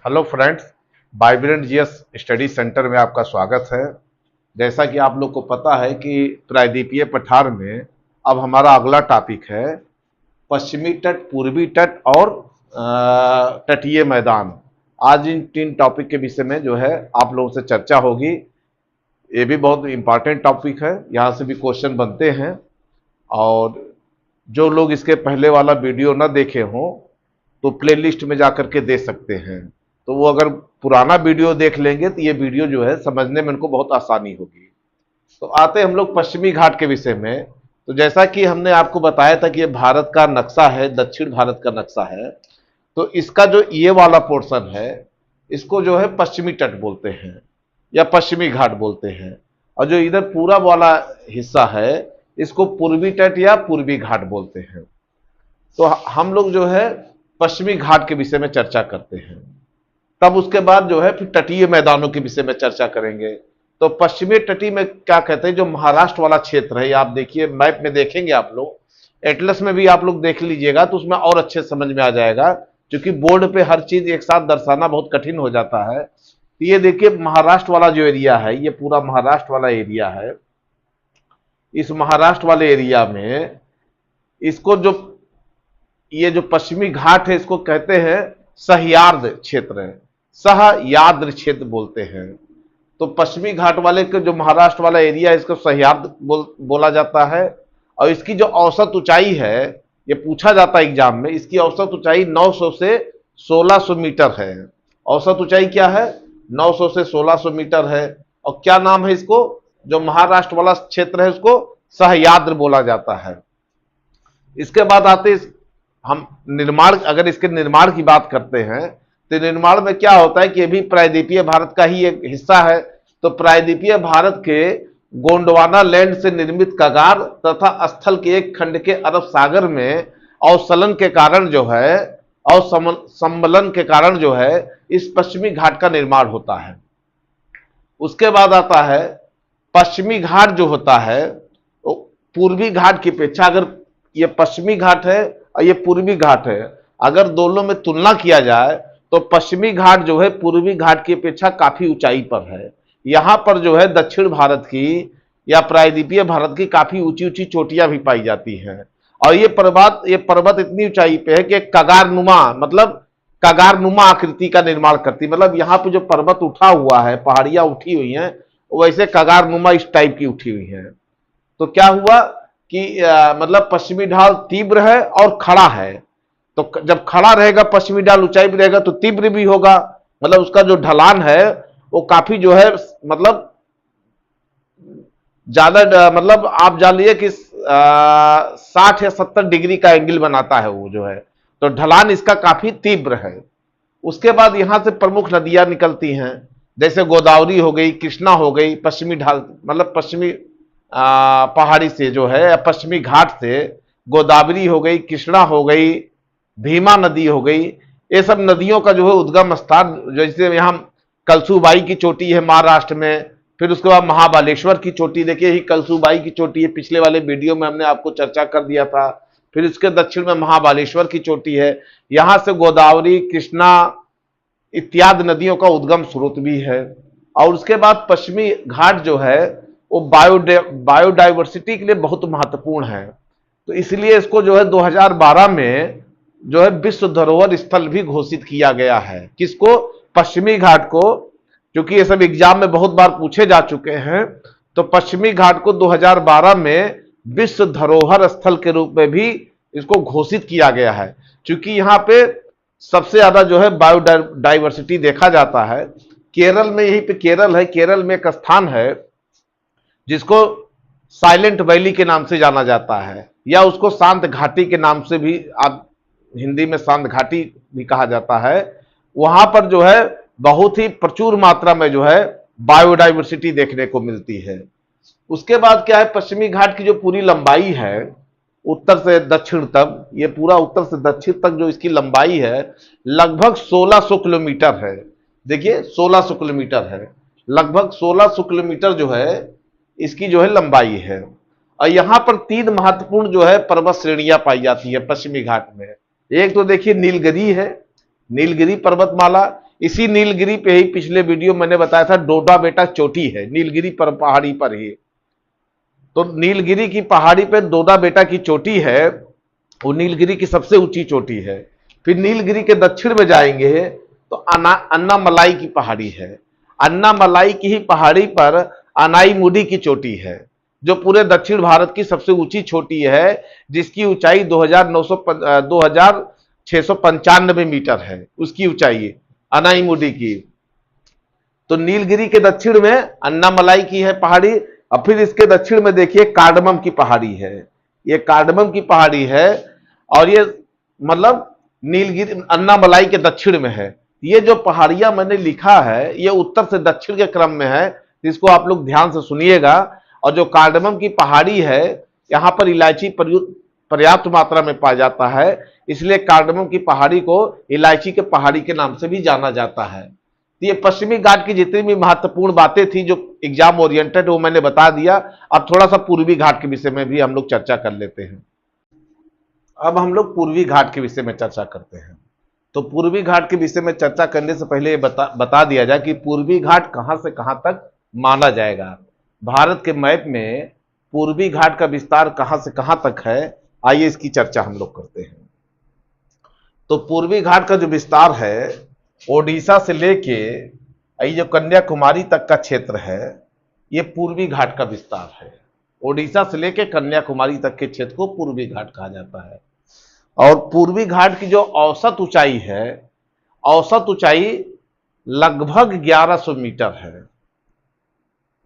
Hello friends, vibrant GS study centre में आपका स्वागत है। जैसा कि आप लोग को पता है कि प्रायद्वीपीय पठार में अब हमारा अगला टॉपिक है पश्चिमी तट, पूर्वी तट और तटीय मैदान। आज इन तीन टॉपिक के विषय में जो है आप लोगों से चर्चा होगी। ये भी बहुत इंपॉर्टेंट टॉपिक है, यहाँ से भी क्वेश्चन बनते हैं। और जो लोग इसके पहले वाला वीडियो न देखे हों तो प्लेलिस्ट में जाकर के दे सकते हैं। तो वो अगर पुराना वीडियो देख लेंगे तो ये वीडियो जो है समझने में उनको बहुत आसानी होगी। तो आते हम लोग पश्चिमी घाट के विषय में। तो जैसा कि हमने आपको बताया था कि ये भारत का नक्शा है, दक्षिण भारत का नक्शा है। तो इसका जो ये वाला पोर्शन है इसको जो है पश्चिमी तट बोलते हैं या पश्चिमी घाट बोलते हैं, और जो इधर पूरा वाला हिस्सा है इसको पूर्वी तट या पूर्वी घाट बोलते हैं। तो हम लोग जो है पश्चिमी घाट के विषय में चर्चा करते हैं। तब उसके बाद जो है फिर तटीय मैदानों के विषय में चर्चा करेंगे। तो पश्चिमी तटीय में क्या कहते हैं, जो महाराष्ट्र वाला क्षेत्र है, आप देखिए मैप में देखेंगे, आप लोग एटलस में भी आप लोग देख लीजिएगा तो उसमें और अच्छे समझ में आ जाएगा, क्योंकि बोर्ड पे हर चीज एक साथ दर्शाना बहुत कठिन हो जाता है। तो ये देखिए महाराष्ट्र वाला जो एरिया है, ये पूरा महाराष्ट्र वाला एरिया है। इस महाराष्ट्र वाले एरिया में इसको जो ये जो पश्चिमी घाट है इसको कहते हैं सह्याद्र क्षेत्र है, सह्याद्र क्षेत्र बोलते हैं। तो पश्चिमी घाट वाले के जो महाराष्ट्र वाला एरिया है इसको सह्याद्र बोला जाता है। और इसकी जो औसत ऊंचाई है, ये पूछा जाता है एग्जाम में, इसकी औसत ऊंचाई 900 से 1600 मीटर है। औसत ऊंचाई क्या है? 900 से 1600 मीटर है। और क्या नाम है इसको? जो महाराष्ट्र वाला क्षेत्र है उसको सह्याद्र बोला जाता है। इसके बाद आते हम निर्माण, अगर इसके निर्माण की बात करते हैं तो निर्माण में क्या होता है कि ये भी प्रायद्वीपीय भारत का ही एक हिस्सा है। तो प्रायद्वीपीय भारत के गोंडवाना लैंड से निर्मित कगार तथा स्थल के एक खंड के अरब सागर में अवसलन के कारण जो है, और सम्मलन के कारण जो है इस पश्चिमी घाट का निर्माण होता है। उसके बाद आता है पश्चिमी घाट जो होता है वो पूर्वी घाट की अपेक्षा, अगर ये पश्चिमी घाट है और ये पूर्वी घाट है, अगर दोनों में तुलना किया जाए तो पश्चिमी घाट जो है पूर्वी घाट की अपेक्षा काफी ऊंचाई पर है। यहां पर जो है दक्षिण भारत की या प्रायद्वीपीय भारत की काफी ऊंची ऊंची चोटियां भी पाई जाती हैं। और ये पर्वत इतनी ऊंचाई पे है कि कगारनुमा आकृति का निर्माण करती, मतलब यहाँ पे जो पर्वत उठा हुआ है, पहाड़ियां उठी हुई हैं, वैसे कगारनुमा इस टाइप की उठी हुई हैं। तो क्या हुआ कि मतलब पश्चिमी ढाल तीव्र है और खड़ा है। तो जब खड़ा रहेगा पश्चिमी ढाल ऊंचाई भी रहेगा तो तीव्र भी होगा, मतलब उसका जो ढलान है वो काफी जो है मतलब ज्यादा, मतलब आप जान लीजिए कि 60 या 70 डिग्री का एंगल बनाता है वो जो है। तो ढलान इसका काफी तीव्र है। उसके बाद यहां से प्रमुख नदियां निकलती हैं, जैसे गोदावरी हो गई, कृष्णा हो गई, पश्चिमी ढाल मतलब पश्चिमी पहाड़ी से जो है, पश्चिमी घाट से गोदावरी हो गई, कृष्णा हो गई, भीमा नदी हो गई। ये सब नदियों का जो है उद्गम स्थान, जैसे यहाँ कलसूबाई की चोटी है महाराष्ट्र में, फिर उसके बाद महाबालेश्वर की चोटी, देखिए ही कलसूबाई की चोटी है, पिछले वाले वीडियो में हमने आपको चर्चा कर दिया था। फिर इसके दक्षिण में महाबालेश्वर की चोटी है। यहां से गोदावरी, कृष्णा इत्यादि नदियों का उद्गम स्रोत भी है। और उसके बाद पश्चिमी घाट जो है वो बायोडाइवर्सिटी के लिए बहुत महत्वपूर्ण है। तो इसलिए इसको जो है 2012 में जो है विश्व धरोहर स्थल भी घोषित किया गया है। किसको? पश्चिमी घाट को, क्योंकि ये सब एग्जाम में बहुत बार पूछे जा चुके हैं। तो पश्चिमी घाट को 2012 में विश्व धरोहर स्थल के रूप में भी इसको घोषित किया गया है, क्योंकि यहाँ पे सबसे ज्यादा जो है बायोडाइवर्सिटी देखा जाता है। केरल में, यहीं पे केरल है, केरल में एक स्थान है जिसको साइलेंट वैली के नाम से जाना जाता है, या उसको शांत घाटी के नाम से भी आप हिंदी में शांत घाटी भी कहा जाता है। वहां पर जो है बहुत ही प्रचुर मात्रा में जो है बायोडाइवर्सिटी देखने को मिलती है। उसके बाद क्या है, पश्चिमी घाट की जो पूरी लंबाई है उत्तर से दक्षिण तक, ये पूरा उत्तर से दक्षिण तक जो इसकी लंबाई है लगभग 1600 किलोमीटर है। देखिए 1600 किलोमीटर है, लगभग 1600 किलोमीटर जो है इसकी जो है लंबाई है। और यहां पर तीन महत्वपूर्ण जो है पर्वत श्रेणियां पाई जाती है पश्चिमी घाट में। एक तो देखिए नीलगिरी है, नीलगिरी पर्वतमाला। इसी नीलगिरी पे ही पिछले वीडियो मैंने बताया था डोडा बेटा चोटी है, नीलगिरी पर पहाड़ी पर ही। तो नीलगिरी की पहाड़ी पर डोडा बेटा की चोटी है, वो नीलगिरी की सबसे ऊंची चोटी है। फिर नीलगिरी के दक्षिण में जाएंगे तो अन्नामलाई की पहाड़ी है। अन्नामलाई की ही पहाड़ी पर अनाईमुडी की चोटी है, जो पूरे दक्षिण भारत की सबसे ऊंची चोटी है, जिसकी ऊंचाई 2695 मीटर है, उसकी ऊंचाई अनाईमुडी की। तो नीलगिरी के दक्षिण में अन्नामलाई की है पहाड़ी, और फिर इसके दक्षिण में देखिए कार्डमम की पहाड़ी है। ये कार्डमम की पहाड़ी है, और ये मतलब नीलगिरी अन्नामलाई के दक्षिण में है। ये जो पहाड़ियां मैंने लिखा है ये उत्तर से दक्षिण के क्रम में है, इसको आप लोग ध्यान से सुनिएगा। और जो कार्डमम की पहाड़ी है, यहां पर इलायची पर्याप्त मात्रा में पाया जाता है, इसलिए कार्डमम की पहाड़ी को इलायची के पहाड़ी के नाम से भी जाना जाता है। तो ये पश्चिमी घाट की जितनी भी महत्वपूर्ण बातें थी जो एग्जाम ओरिएंटेड, वो मैंने बता दिया। अब थोड़ा सा पूर्वी घाट के विषय में भी हम लोग चर्चा कर लेते हैं। अब हम लोग पूर्वी घाट के विषय में चर्चा करते हैं। तो पूर्वी घाट के विषय में चर्चा करने से पहले ये बता दिया जाए कि पूर्वी घाट कहां से कहां तक माना जाएगा। भारत के मैप में पूर्वी घाट का विस्तार कहां से कहां तक है, आइए इसकी चर्चा हम लोग करते हैं। तो पूर्वी घाट का जो विस्तार है, ओडिशा से लेके ये जो कन्याकुमारी तक का क्षेत्र है, ये पूर्वी घाट का विस्तार है। ओडिशा से लेके कन्याकुमारी तक के क्षेत्र को पूर्वी घाट कहा जाता है। और पूर्वी घाट की जो औसत ऊंचाई है, औसत ऊंचाई लगभग 1100 मीटर है।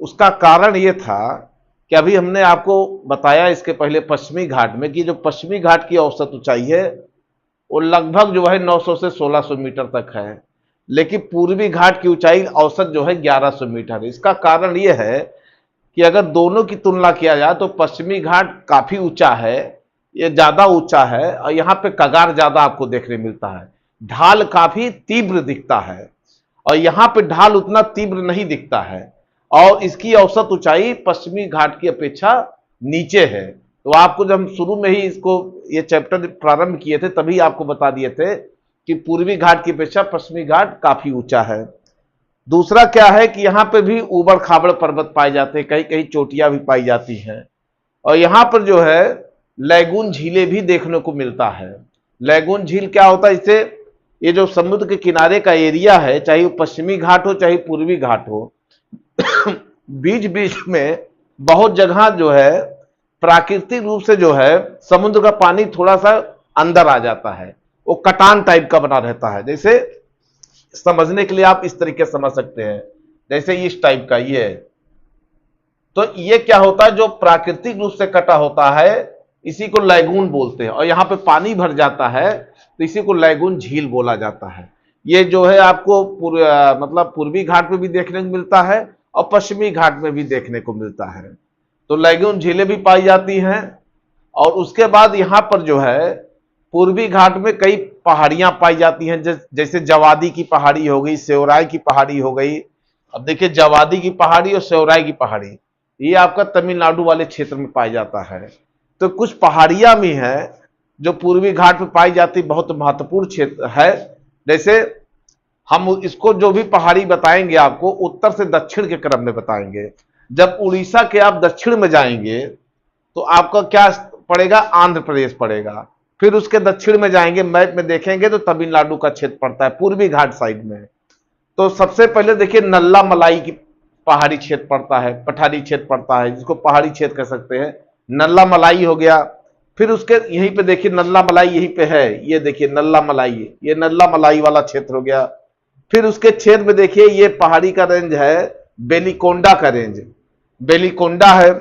उसका कारण यह था कि अभी हमने आपको बताया इसके पहले पश्चिमी घाट में कि जो पश्चिमी घाट की औसत ऊंचाई है वो लगभग जो है 900 से 1600 मीटर तक है, लेकिन पूर्वी घाट की ऊंचाई औसत जो है 1100 मीटर है। इसका कारण यह है कि अगर दोनों की तुलना किया जाए तो पश्चिमी घाट काफी ऊंचा है, ये ज्यादा ऊंचा है, और यहाँ पे कगार ज्यादा आपको देखने मिलता है। ढाल काफी तीव्र दिखता है, और यहाँ पे ढाल उतना तीव्र नहीं दिखता है, और इसकी औसत ऊंचाई पश्चिमी घाट की अपेक्षा नीचे है। तो आपको जब हम शुरू में ही इसको ये चैप्टर प्रारंभ किए थे तभी आपको बता दिए थे कि पूर्वी घाट की अपेक्षा पश्चिमी घाट काफी ऊंचा है। दूसरा क्या है कि यहाँ पे भी ऊबड़ खाबड़ पर्वत पाए जाते हैं, कहीं कहीं चोटियां भी पाई जाती हैं, और यहाँ पर जो है लैगून झीलें भी देखने को मिलता है। लैगून झील क्या होता है, इससे ये जो समुद्र के किनारे का एरिया है, चाहे वो पश्चिमी घाट हो चाहे पूर्वी घाट हो, बीच बीच में बहुत जगह जो है प्राकृतिक रूप से जो है समुद्र का पानी थोड़ा सा अंदर आ जाता है, वो कटान टाइप का बना रहता है। जैसे समझने के लिए आप इस तरीके समझ सकते हैं, जैसे इस टाइप का ये है। तो ये क्या होता है, जो प्राकृतिक रूप से कटा होता है इसी को लैगून बोलते हैं, और यहां पे पानी भर जाता है तो इसी को लैगून झील बोला जाता है। ये जो है आपको मतलब पूर्वी घाट में भी देखने को मिलता है और पश्चिमी घाट में भी देखने को मिलता है। तो लैगून झीलें भी पाई जाती हैं। और उसके बाद यहां पर जो है पूर्वी घाट में कई पहाड़ियां पाई जाती हैं, जैसे जवादी की पहाड़ी हो गई, सेवराय की पहाड़ी हो गई। अब देखिए जवादी की पहाड़ी और सेवराय की पहाड़ी ये आपका तमिलनाडु वाले क्षेत्र में पाया जाता है। तो कुछ पहाड़ियां भी हैं जो पूर्वी घाट में पाई जाती, बहुत महत्वपूर्ण क्षेत्र है। जैसे हम इसको जो भी पहाड़ी बताएंगे आपको उत्तर से दक्षिण के क्रम में बताएंगे। जब उड़ीसा के आप दक्षिण में जाएंगे तो आपका क्या पड़ेगा, आंध्र प्रदेश पड़ेगा। फिर उसके दक्षिण में जाएंगे, मैप में देखेंगे तो तमिलनाडु का क्षेत्र पड़ता है पूर्वी घाट साइड में। तो सबसे पहले देखिए नल्ला मलाई की पहाड़ी क्षेत्र पड़ता है, पठारी क्षेत्र पड़ता है, जिसको पहाड़ी क्षेत्र कह सकते हैं। नल्ला मलाई हो गया। फिर उसके यहीं पे देखिए नल्ला मलाई यहीं पे है, ये देखिए नल्ला मलाई, ये नल्ला मलाई वाला क्षेत्र हो गया। फिर उसके क्षेत्र में देखिए ये पहाड़ी का रेंज है बेलीकोंडा का रेंज, बेलीकोंडा है।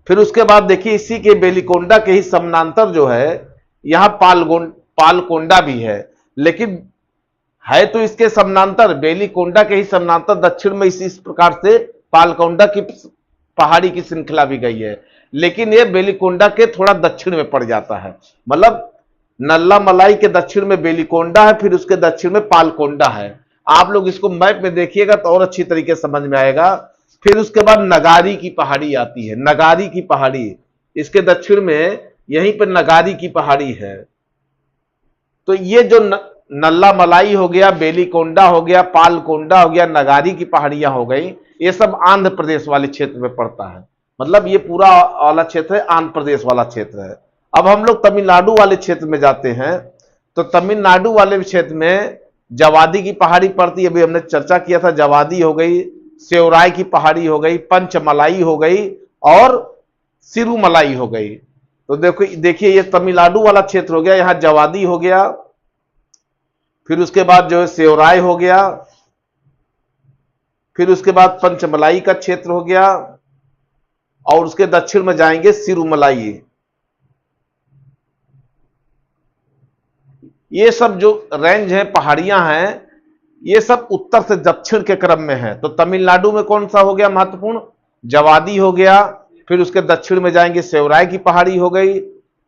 फिर उसके बाद देखिए इसी के बेलीकोंडा के ही समानांतर जो है यहां पालकोंडा भी है, लेकिन है तो इसके समानांतर, बेलीकोंडा के ही समानांतर दक्षिण में इस प्रकार से पालकोंडा की पहाड़ी की श्रृंखला भी गई है, लेकिन यह बेलीकोंडा के थोड़ा दक्षिण में पड़ जाता है। मतलब नल्ला मलाई के दक्षिण में बेलीकोंडा है, फिर उसके दक्षिण में पालकोंडा है। आप लोग इसको मैप में देखिएगा तो और अच्छी तरीके से समझ में आएगा। फिर उसके बाद नगारी की पहाड़ी आती है, नगारी की पहाड़ी इसके दक्षिण में यहीं पर नगारी की पहाड़ी है। तो ये जो नल्ला मलाई हो गया, बेलीकोंडा हो गया, पालकोंडा हो गया, नगारी की पहाड़ियां हो गई, ये सब आंध्र प्रदेश वाले क्षेत्र में पड़ता है। मतलब ये पूरा वाला क्षेत्र है आंध्र प्रदेश वाला क्षेत्र है। अब हम लोग तमिलनाडु वाले क्षेत्र में जाते हैं, तो तमिलनाडु वाले क्षेत्र में जवादी की पहाड़ी पड़ती है, अभी हमने चर्चा किया था, जवादी हो गई, सेवराय की पहाड़ी हो गई, पंचमलाई हो गई और सिरुमलाई हो गई। तो देखो देखिए ये तमिलनाडु वाला क्षेत्र हो गया, यहां जवादी हो गया, फिर उसके बाद जो है सेवराय हो गया, फिर उसके बाद पंचमलाई का क्षेत्र हो गया और उसके दक्षिण में जाएंगे सिरुमलाई। ये सब जो रेंज है, पहाड़ियां हैं, ये सब उत्तर से दक्षिण के क्रम में है। तो तमिलनाडु में कौन सा हो गया महत्वपूर्ण? जवादी हो गया, फिर उसके दक्षिण में जाएंगे सेवराय की पहाड़ी हो गई,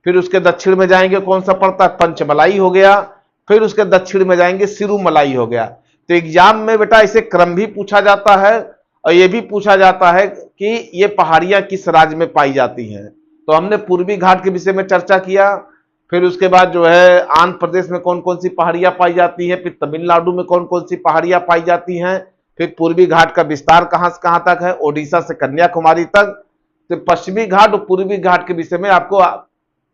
फिर उसके दक्षिण में जाएंगे कौन सा पड़ता है? पंचमलाई हो गया, फिर उसके दक्षिण में जाएंगे सिरुमलाई हो गया। तो एग्जाम में बेटा इसे क्रम भी पूछा जाता है और यह भी पूछा जाता है कि ये पहाड़ियां किस राज्य में पाई जाती हैं। तो हमने पूर्वी घाट के विषय में चर्चा किया, फिर उसके बाद जो है आंध्र प्रदेश में कौन कौन सी पहाड़ियां पाई जाती हैं, फिर तमिलनाडु में कौन कौन सी पहाड़ियां पाई जाती हैं, फिर पूर्वी घाट का विस्तार कहां से कहां तक है, ओडिशा से कन्याकुमारी तक। तो पश्चिमी घाट और पूर्वी घाट के विषय में आपको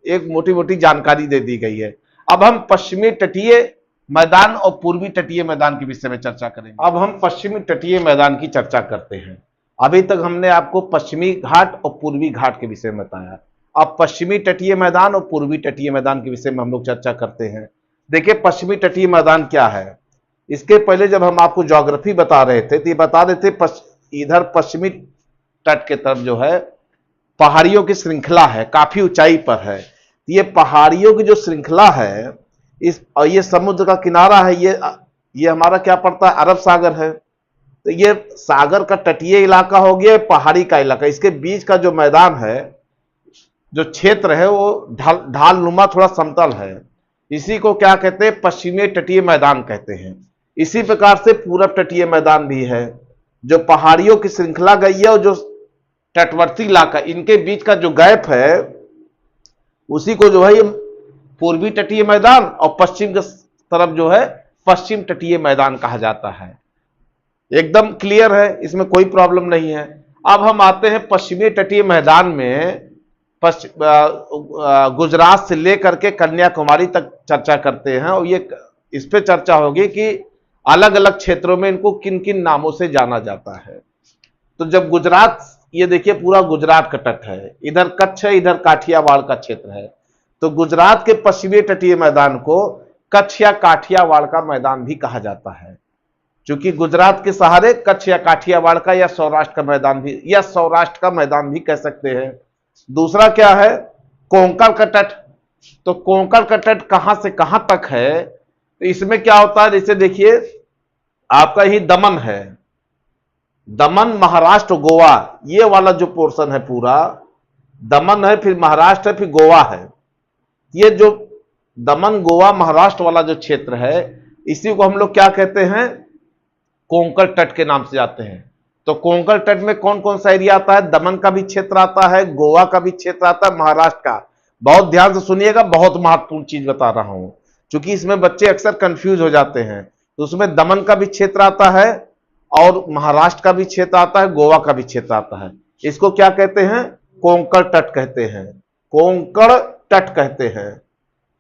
एक मोटी मोटी जानकारी दे दी गई है। अब हम पश्चिमी तटीय मैदान और पूर्वी तटीय मैदान के विषय में चर्चा करेंगे। अब हम पश्चिमी तटीय मैदान की चर्चा करते हैं। अभी तक हमने आपको पश्चिमी घाट और पूर्वी घाट के विषय में बताया, अब पश्चिमी तटीय मैदान और पूर्वी तटीय मैदान के विषय में हम लोग चर्चा करते हैं। देखिए पश्चिमी तटीय मैदान क्या है। इसके पहले जब हम आपको ज्योग्राफी बता रहे थे तो ये बता रहे थे इधर पश्चिमी तट के तरफ जो है पहाड़ियों की श्रृंखला है, काफी ऊंचाई पर है। ये पहाड़ियों की जो श्रृंखला है, इस और ये समुद्र का किनारा है, ये हमारा क्या पड़ता है? अरब सागर है। तो ये सागर का तटीय इलाका हो गया, पहाड़ी का इलाका, इसके बीच का जो मैदान है, जो क्षेत्र है, वो ढालनुमा थोड़ा समतल है। इसी को क्या कहते हैं? पश्चिमी तटीय मैदान कहते हैं। इसी प्रकार से पूरब तटीय मैदान भी है, जो पहाड़ियों की श्रृंखला गई है और जो तटवर्ती इलाका, इनके बीच का जो गैप है, उसी को जो है ये पूर्वी तटीय मैदान और पश्चिम की तरफ जो है पश्चिम तटीय मैदान कहा जाता है। एकदम क्लियर है, इसमें कोई प्रॉब्लम नहीं है। अब हम आते हैं पश्चिमी तटीय मैदान में, गुजरात से लेकर के कन्याकुमारी तक चर्चा करते हैं और ये इस पे चर्चा होगी कि अलग अलग क्षेत्रों में इनको किन किन नामों से जाना जाता है। तो जब गुजरात, ये देखिए पूरा गुजरात का तट है, इधर कच्छ है, इधर काठियावाड़ का क्षेत्र है। तो गुजरात के पश्चिमी तटीय मैदान को कच्छ या काठियावाड़ का मैदान भी कहा जाता है, क्योंकि गुजरात के सहारे कच्छ या काठियावाड़ का या सौराष्ट्र का मैदान भी, या सौराष्ट्र का मैदान भी कह सकते हैं। दूसरा क्या है? कोंकण का तट। तो कोंकण का तट कहां से कहां तक है? तो इसमें क्या होता है, जैसे देखिए आपका ही दमन है, दमन, महाराष्ट्र, गोवा, ये वाला जो पोर्शन है पूरा दमन है, फिर महाराष्ट्र है, फिर गोवा है। ये जो दमन, गोवा, महाराष्ट्र वाला जो क्षेत्र है, इसी को हम लोग क्या कहते हैं? कोंकण तट के नाम से जाते हैं। तो कोंकण तट में कौन कौन सा एरिया आता है? दमन का भी क्षेत्र आता है, गोवा का भी क्षेत्र आता है, महाराष्ट्र का। बहुत ध्यान से सुनिएगा, बहुत महत्वपूर्ण चीज बता रहा हूं, क्योंकि इसमें बच्चे अक्सर कंफ्यूज हो जाते हैं। तो उसमें दमन का भी क्षेत्र आता है और महाराष्ट्र का भी क्षेत्र आता है, गोवा का भी क्षेत्र आता है। इसको क्या कहते हैं? कोंकण तट कहते हैं, कोंकण तट कहते हैं।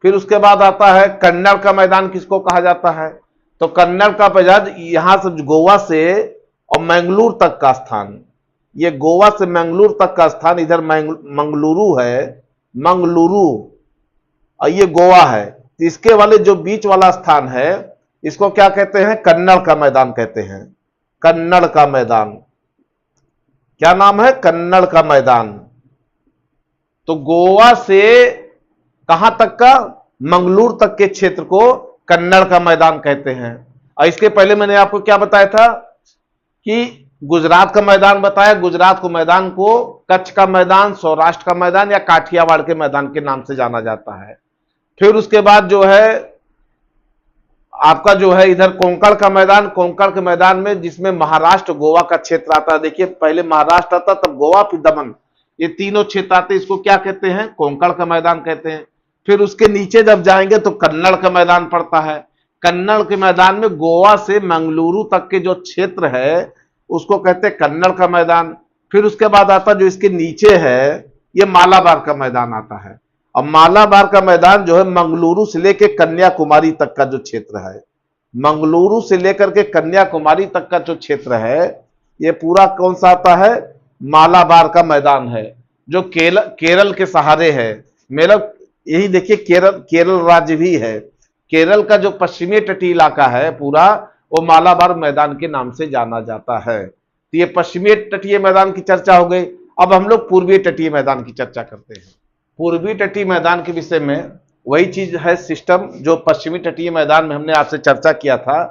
फिर उसके बाद आता है कन्नड़ का मैदान, किसको कहा जाता है? तो कन्नड़ का मैदान यहां से गोवा से और मंगलूर तक का स्थान, ये गोवा से मंगलूर तक का स्थान, इधर मंगलुरु है, मंगलुरु, और ये गोवा है। तो इसके वाले जो बीच वाला स्थान है, इसको क्या कहते हैं? कन्नड़ का मैदान कहते हैं, कन्नड़ का मैदान। क्या नाम है? कन्नड़ का मैदान। तो गोवा से कहां तक का? मंगलूर तक के क्षेत्र को कन्नड़ का मैदान कहते हैं। और इसके पहले मैंने आपको क्या बताया था कि गुजरात का मैदान बताया, गुजरात को मैदान को कच्छ का मैदान, सौराष्ट्र का मैदान या काठियावाड़ के मैदान के नाम से जाना जाता है। फिर उसके बाद जो है आपका जो है इधर कोंकण का मैदान, कोंकण के मैदान में जिसमें महाराष्ट्र, गोवा का क्षेत्र आता है। देखिए पहले महाराष्ट्र आता, तब गोवा, फिर दमन, ये तीनों क्षेत्र आते हैं। इसको क्या कहते हैं? कोंकण का मैदान कहते हैं। फिर उसके नीचे जब जाएंगे तो कन्नड़ का मैदान पड़ता है। कन्नड़ के मैदान में गोवा से मंगलुरु तक के जो क्षेत्र है उसको कहते हैं कन्नड़ का मैदान। फिर उसके बाद आता जो इसके नीचे है ये मालाबार का मैदान आता है। अब मालाबार का मैदान जो है मंगलुरु से लेकर कन्याकुमारी तक का जो क्षेत्र है, मंगलुरु से लेकर के कन्याकुमारी तक का जो क्षेत्र है ये पूरा कौन सा आता है, मालाबार का मैदान है, जो केरल के सहारे है। मेरा यही देखिए केरल राज्य भी है। केरल का जो पश्चिमी तटीय इलाका है पूरा वो मालाबार मैदान के नाम से जाना जाता है। तो ये पश्चिमी तटीय मैदान की चर्चा हो गई। अब हम लोग पूर्वी तटीय मैदान की चर्चा करते हैं। पूर्वी तटीय मैदान के विषय में वही चीज है सिस्टम जो पश्चिमी तटीय मैदान में हमने आपसे चर्चा किया था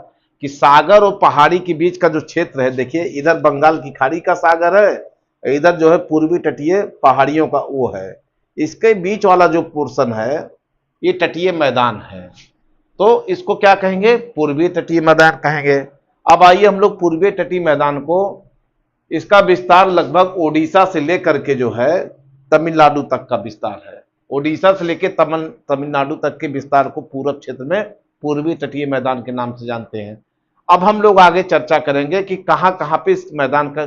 कि सागर और पहाड़ी के बीच का जो क्षेत्र है, देखिए इधर बंगाल की खाड़ी का सागर है, इधर जो है पूर्वी तटीय पहाड़ियों का वो है, इसके बीच वाला जो पोर्शन है ये तटीय मैदान है। तो इसको क्या कहेंगे, पूर्वी तटीय मैदान कहेंगे। अब आइए हम लोग पूर्वी तटीय मैदान को, इसका विस्तार लगभग ओडिशा से लेकर के जो है तमिलनाडु तक का विस्तार है। ओडिशा से लेकर तमिलनाडु तक के विस्तार को पूरब क्षेत्र में पूर्वी तटीय मैदान के नाम से जानते हैं। अब हम लोग आगे चर्चा करेंगे कि कहां कहां पे इस मैदान का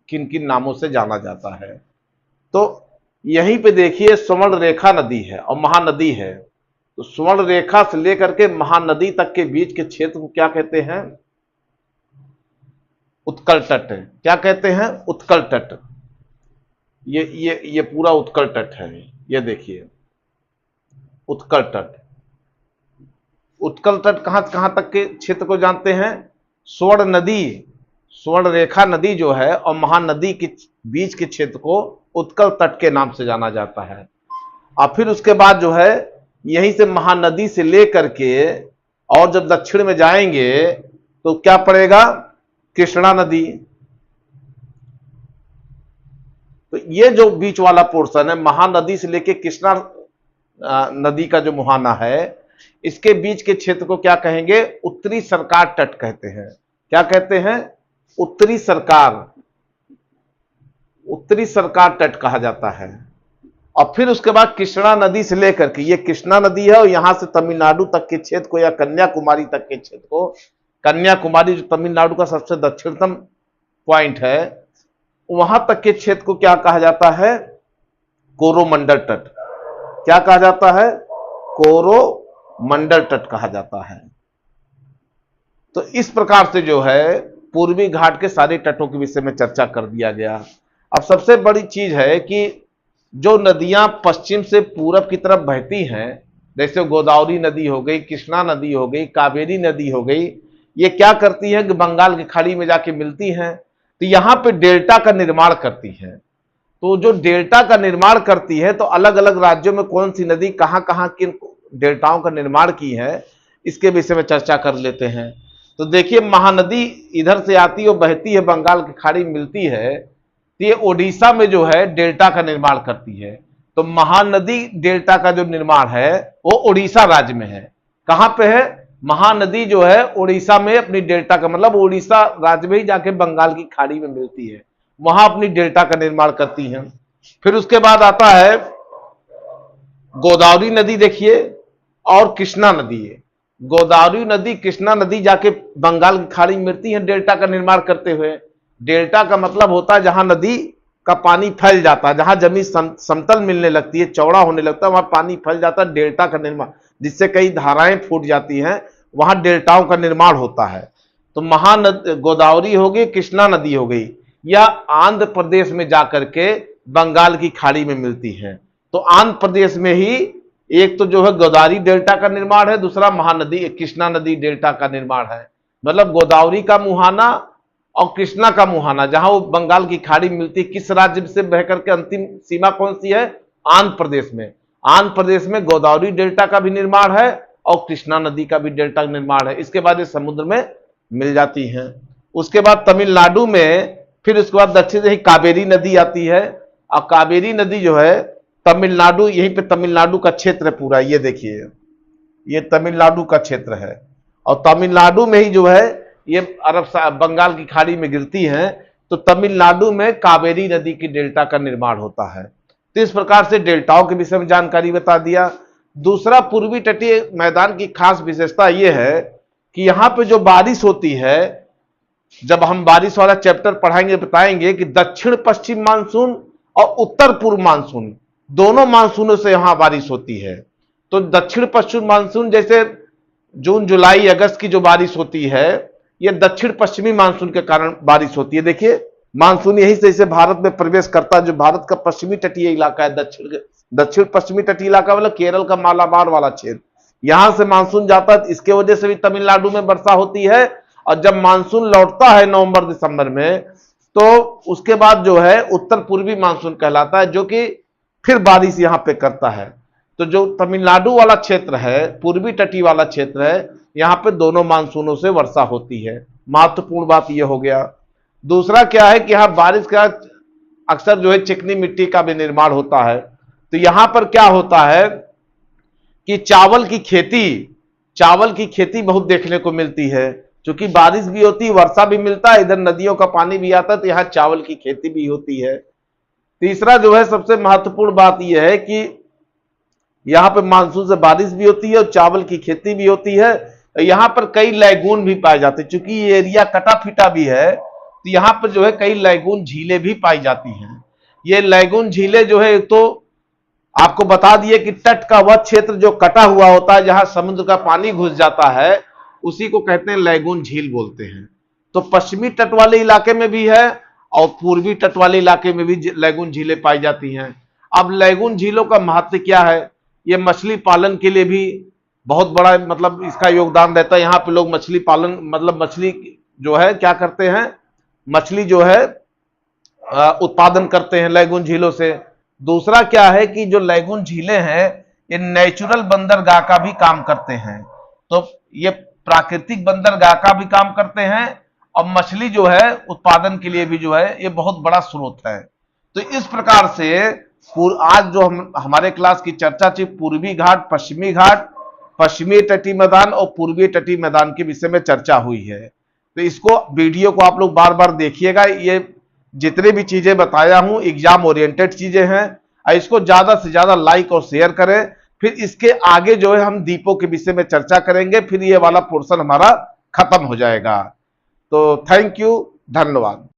किन किन नामों से जाना जाता है। तो यहीं पे देखिए स्वर्ण रेखा नदी है और महानदी है। तो स्वर्ण रेखा से लेकर के महानदी तक के बीच के क्षेत्र को क्या कहते हैं, उत्कल तट। क्या कहते हैं, उत्कल तट। ये पूरा उत्कल तट है। ये देखिए उत्कल तट। उत्कल तट कहां कहां तक के क्षेत्र को जानते हैं, स्वर्ण नदी, स्वर्ण रेखा नदी जो है और महानदी के बीच के क्षेत्र को उत्कल तट के नाम से जाना जाता है। और फिर उसके बाद जो है यहीं से महानदी से लेकर के और जब दक्षिण में जाएंगे तो क्या पड़ेगा, कृष्णा नदी। तो ये जो बीच वाला पोर्शन है महानदी से लेकर कृष्णा नदी का जो मुहाना है इसके बीच के क्षेत्र को क्या कहेंगे, उत्तरी सरकार तट कहते हैं। क्या कहते हैं, उत्तरी सरकार, उत्तरी सरकार तट कहा जाता है। और फिर उसके बाद कृष्णा नदी से लेकर के, ये कृष्णा नदी है और यहां से तमिलनाडु तक के क्षेत्र को या कन्याकुमारी तक के क्षेत्र को, कन्याकुमारी जो तमिलनाडु का सबसे दक्षिणतम पॉइंट है, वहां तक के क्षेत्र को क्या कहा जाता है, कोरोमंडल तट। क्या कहा जाता है, कोरोमंडल तट कहा जाता है। तो इस प्रकार से जो है पूर्वी घाट के सारे तटों के विषय में चर्चा कर दिया गया। अब सबसे बड़ी चीज है कि जो नदियां पश्चिम से पूरब की तरफ बहती हैं, जैसे गोदावरी नदी हो गई, कृष्णा नदी हो गई, कावेरी नदी हो गई, ये क्या करती है कि बंगाल की खाड़ी में जाके मिलती हैं, तो यहां पे डेल्टा का निर्माण करती हैं। तो जो डेल्टा का निर्माण करती है तो अलग अलग राज्यों में कौन सी नदी कहां कहां किन डेल्टाओं का निर्माण की है इसके विषय में चर्चा कर लेते हैं। तो देखिए महानदी इधर से आती है और बहती है, बंगाल की खाड़ी मिलती है, तो ये ओडिशा में जो है डेल्टा का निर्माण करती है। तो महानदी डेल्टा का जो निर्माण है वो ओडिशा राज्य में है। कहां पे है, महानदी जो है ओडिशा में अपनी डेल्टा का मतलब ओडिशा राज्य में ही जाके बंगाल की खाड़ी में मिलती है, वहां अपनी डेल्टा का निर्माण करती हैं। फिर उसके बाद आता है गोदावरी नदी, देखिए, और कृष्णा नदी है। गोदावरी नदी, कृष्णा नदी जाके बंगाल की खाड़ी में मिलती है डेल्टा का निर्माण करते हुए। डेल्टा का मतलब होता है जहां नदी का पानी फैल जाता है, जहां जमीन समतल मिलने लगती है, चौड़ा होने लगता है, वहां पानी फैल जाता है, डेल्टा का निर्माण, जिससे कई धाराएं फूट जाती हैं, वहां डेल्टाओं का निर्माण होता है। तो महानदी गोदावरी हो गई, कृष्णा नदी हो गई, या आंध्र प्रदेश में जाकर के बंगाल की खाड़ी में मिलती है। तो आंध्र प्रदेश में ही एक तो जो है गोदावरी डेल्टा का निर्माण है, दूसरा महानदी कृष्णा नदी डेल्टा का निर्माण है। मतलब गोदावरी का मुहाना और कृष्णा का मुहाना जहां वो बंगाल की खाड़ी मिलती है, किस राज्य से बहकर के अंतिम सीमा कौन सी है, आंध्र प्रदेश में। आंध्र प्रदेश में गोदावरी डेल्टा का भी निर्माण है और कृष्णा नदी का भी डेल्टा का निर्माण है। इसके बाद ये समुद्र में मिल जाती हैं। उसके बाद तमिलनाडु में, फिर उसके बाद दक्षिण से ही कावेरी नदी आती है, और कावेरी नदी जो है तमिलनाडु, यहीं पे तमिलनाडु का क्षेत्र है पूरा। ये देखिए ये तमिलनाडु का क्षेत्र है और तमिलनाडु में ही जो है ये अरब बंगाल की खाड़ी में गिरती हैं। तो तमिलनाडु में कावेरी नदी की डेल्टा का निर्माण होता है। तो इस प्रकार से डेल्टाओं के विषय में जानकारी बता दिया। दूसरा पूर्वी तटीय मैदान की खास विशेषता यह है कि यहां पे जो बारिश होती है, जब हम बारिश वाला चैप्टर पढ़ाएंगे बताएंगे कि दक्षिण पश्चिम मानसून और उत्तर पूर्व मानसून, दोनों मानसूनों से यहां बारिश होती है। तो दक्षिण पश्चिम मानसून जैसे जून जुलाई अगस्त की जो बारिश होती है, यह दक्षिण पश्चिमी मानसून के कारण बारिश होती है। देखिए मानसून यहीं से इसे भारत में प्रवेश करता है, जो भारत का पश्चिमी तटीय इलाका है, दक्षिण पश्चिमी तटीय इलाका मतलब केरल का मालाबार वाला क्षेत्र, यहां से मानसून जाता है। इसके वजह से भी तमिलनाडु में वर्षा होती है। और जब मानसून लौटता है नवंबर दिसंबर में, तो उसके बाद जो है उत्तर पूर्वी मानसून कहलाता है, जो कि फिर बारिश यहां पे करता है। तो जो तमिलनाडु वाला क्षेत्र है, पूर्वी तटीय वाला क्षेत्र है, यहां पे दोनों मानसूनों से वर्षा होती है। महत्वपूर्ण बात यह हो गया। दूसरा क्या है कि यहां बारिश का अक्सर जो है चिकनी मिट्टी का भी निर्माण होता है। तो यहां पर क्या होता है कि चावल की खेती बहुत देखने को मिलती है, क्योंकि बारिश भी होती है, वर्षा भी मिलता है, इधर नदियों का पानी भी आता है, तो यहां चावल की खेती भी होती है। तीसरा जो है सबसे महत्वपूर्ण बात यह है कि यहां पर मानसून से बारिश भी होती है और चावल की खेती भी होती है। यहां पर कई लैगून भी पाए जाते हैं, क्योंकि ये एरिया कटा फिटा भी है, तो यहां पर जो है कई लैगून झीलें भी पाई जाती हैं। ये लैगून झीलें जो है, तो आपको बता दिए कि तट का वह क्षेत्र जो कटा हुआ होता है, जहां समुद्र का पानी घुस जाता है, उसी को कहते हैं लैगून झील बोलते हैं। तो पश्चिमी तट वाले इलाके में भी है और पूर्वी तट वाले इलाके में भी लैगून झीलें पाई जाती हैं। अब लैगून झीलों का महत्व क्या है? ये मछली पालन के लिए भी बहुत बड़ा मतलब इसका योगदान रहता है। यहाँ पे लोग मछली पालन मतलब मछली जो है क्या करते हैं, मछली जो है उत्पादन करते हैं लैगून झीलों से। दूसरा क्या है कि जो लैगून झीलें हैं, ये नेचुरल बंदरगाह का भी काम करते हैं। तो ये प्राकृतिक बंदरगाह का भी काम करते हैं और मछली जो है उत्पादन के लिए भी जो है ये बहुत बड़ा स्रोत है। तो इस प्रकार से आज जो हमारे क्लास की चर्चा थी, पूर्वी घाट, पश्चिमी तटीय मैदान और पूर्वी तटीय मैदान के विषय में चर्चा हुई है। तो इसको वीडियो को आप लोग बार बार देखिएगा। ये जितने भी चीजें बताया हूं एग्जाम ओरिएंटेड चीजें हैं। इसको ज्यादा से ज्यादा लाइक और शेयर करें। फिर इसके आगे जो है हम द्वीपों के विषय में चर्चा करेंगे, फिर ये वाला पोर्शन हमारा खत्म हो जाएगा। तो थैंक यू, धन्यवाद।